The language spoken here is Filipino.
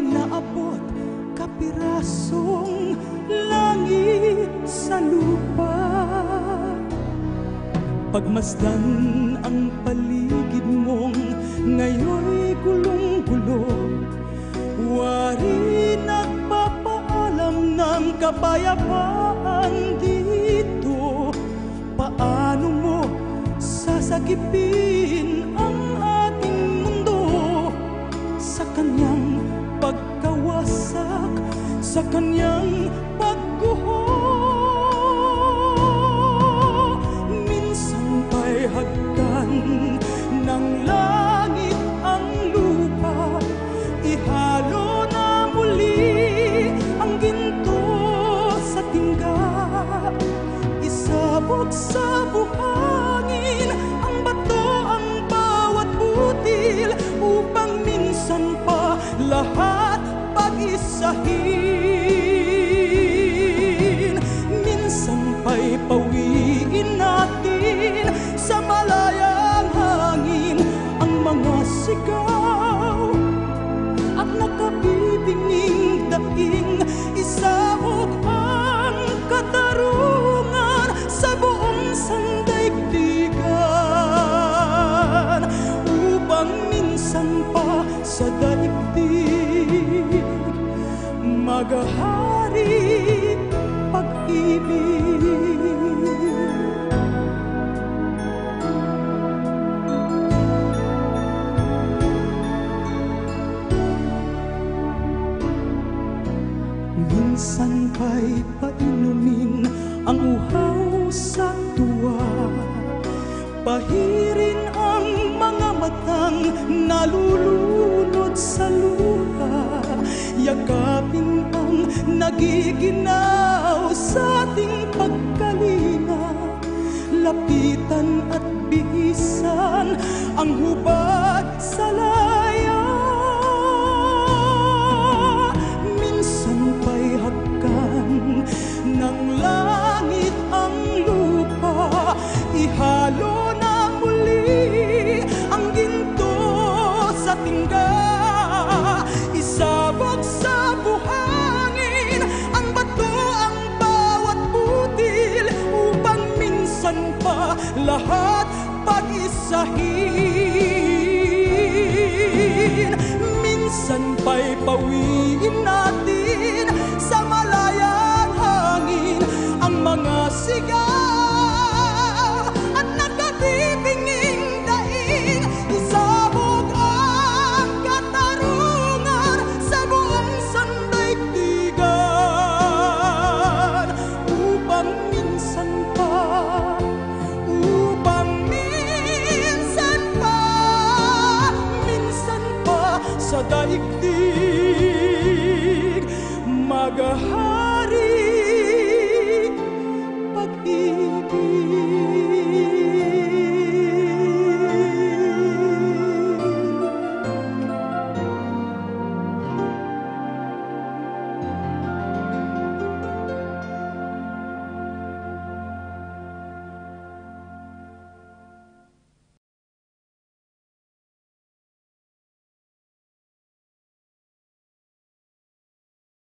inaabot kapirasong langit sa lupa. Pagmasdan ang paligid mong ngayon'y gulong-gulo, wari nagpapaalam ng kapayapaan dito. Paano mo sasagipin ang ating mundo sa kanyang pagkawasak, sa kanyang pagguho? Minsan pa'y hagkan ng langit ang lupa, ihalo na muli ang ginto sa tingga, isabog sa buhangin ang bato, ang bawat butil, upang minsan pa lahat pag-isahin. Minsan pa'y pawiin natin sa malayang hangin ang mga sigaw at nakabibinging daing, isahog ang katarungan sa buong sandaigdigan, upang minsan pa sa daigdig maghahari pag-ibig. Minsan pa'y painumin ang uhaw sa tuwa, pahirin ang mga matang nalulunod sa luha, yakapin ang nagiginaw sa ating pagkalinga, lapitan at bihisan ang hubad sa laya. Minsan pa'y hagkan ng langit ang lupa, ihalo na muli ang ginto sa tingga, isabog sa buhangin ang bato, ang bawat butil, upang minsan pa lahat pag-isahin. Minsan pa'y pawiin natin sa malayang hangin ang mga sigaw at nakabibinging daing, isabog ang katarungan sa buong sandaigdigan, upang minsan pa sa daigdig maghahari pag-ibig.